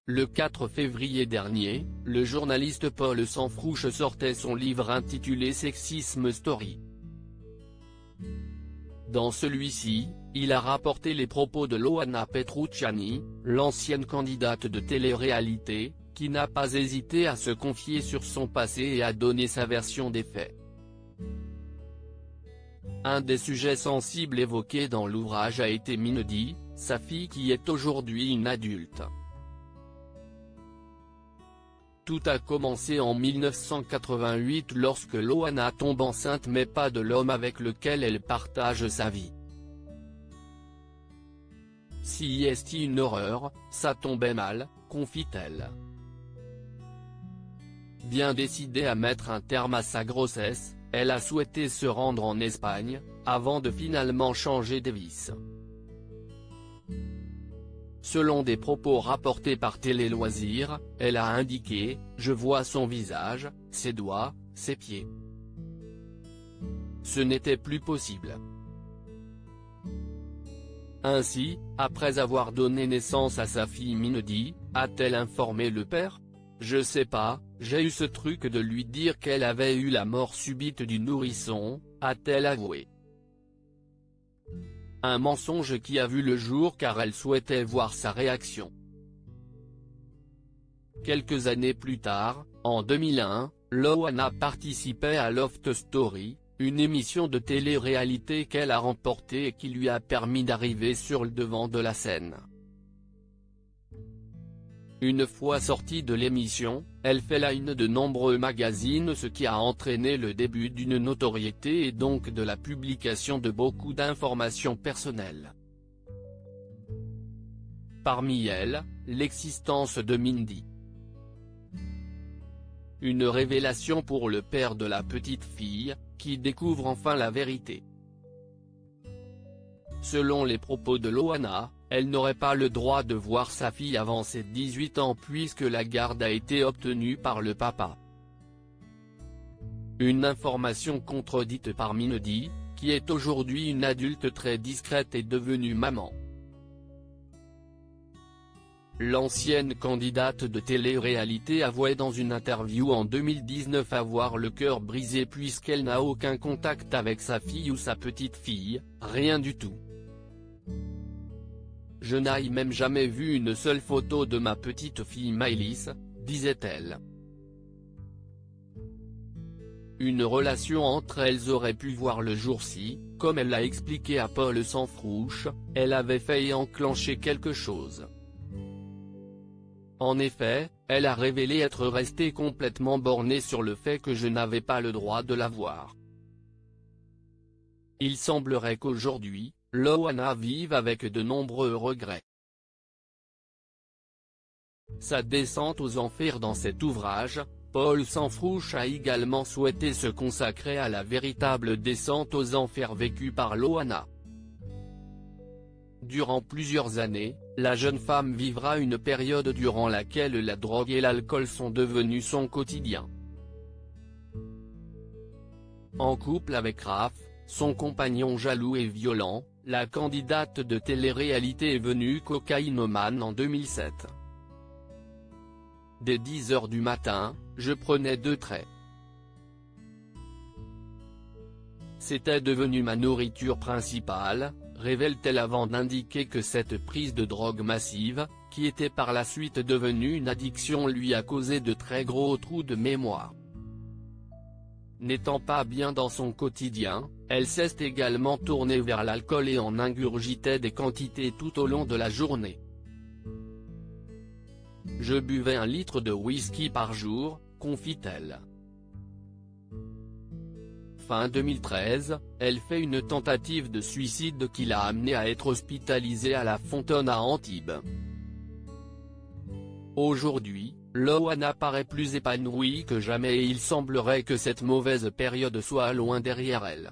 Le 4 février dernier, le journaliste Paul Sanfrouche sortait son livre intitulé Sexism Story. Dans celui-ci, il a rapporté les propos de Loana Petrucciani, l'ancienne candidate de télé-réalité, qui n'a pas hésité à se confier sur son passé et à donner sa version des faits. Un des sujets sensibles évoqués dans l'ouvrage a été Mindy, sa fille qui est aujourd'hui une adulte. Tout a commencé en 1988 lorsque Loana tombe enceinte mais pas de l'homme avec lequel elle partage sa vie. Si est une horreur, ça tombait mal, confie-t-elle. Bien décidée à mettre un terme à sa grossesse, elle a souhaité se rendre en Espagne, avant de finalement changer de vice. Selon des propos rapportés par Télé Loisirs, elle a indiqué « Je vois son visage, ses doigts, ses pieds. Ce n'était plus possible ». Ainsi, après avoir donné naissance à sa fille Mindy, a-t-elle informé le père ? « Je sais pas, j'ai eu ce truc de lui dire qu'elle avait eu la mort subite du nourrisson », a-t-elle avoué. Un mensonge qui a vu le jour car elle souhaitait voir sa réaction. Quelques années plus tard, en 2001, Loana participait à Loft Story, une émission de télé-réalité qu'elle a remportée et qui lui a permis d'arriver sur le devant de la scène. Une fois sortie de l'émission, elle fait la une de nombreux magazines, ce qui a entraîné le début d'une notoriété et donc de la publication de beaucoup d'informations personnelles. Parmi elles, l'existence de Mindy. Une révélation pour le père de la petite fille, qui découvre enfin la vérité. Selon les propos de Loana, elle n'aurait pas le droit de voir sa fille avant ses 18 ans puisque la garde a été obtenue par le papa. Une information contredite par Mindy, qui est aujourd'hui une adulte très discrète et devenue maman. L'ancienne candidate de télé-réalité avouait dans une interview en 2019 avoir le cœur brisé puisqu'elle n'a aucun contact avec sa fille ou sa petite fille, rien du tout. Je n'ai même jamais vu une seule photo de ma petite fille Maëlys, disait-elle. Une relation entre elles aurait pu voir le jour si, comme elle l'a expliqué à Paul Sanfrouche, elle avait failli enclencher quelque chose. En effet, elle a révélé être restée complètement bornée sur le fait que je n'avais pas le droit de la voir. Il semblerait qu'aujourd'hui, Loana vive avec de nombreux regrets. Sa descente aux enfers. Dans cet ouvrage, Paul Sanfrouche a également souhaité se consacrer à la véritable descente aux enfers vécue par Loana. Durant plusieurs années, la jeune femme vivra une période durant laquelle la drogue et l'alcool sont devenus son quotidien. En couple avec Raph, son compagnon jaloux et violent, la candidate de télé-réalité est devenue cocaïnomane en 2007. Dès 10 h du matin, je prenais 2 traits. C'était devenu ma nourriture principale, révèle-t-elle avant d'indiquer que cette prise de drogue massive, qui était par la suite devenue une addiction, lui a causé de très gros trous de mémoire. N'étant pas bien dans son quotidien, elle s'est également tournée vers l'alcool et en ingurgitait des quantités tout au long de la journée. Je buvais 1 litre de whisky par jour, confie-t-elle. Fin 2013, elle fait une tentative de suicide qui l'a amenée à être hospitalisée à la Fontaine à Antibes. Aujourd'hui, Loana paraît plus épanouie que jamais et il semblerait que cette mauvaise période soit loin derrière elle.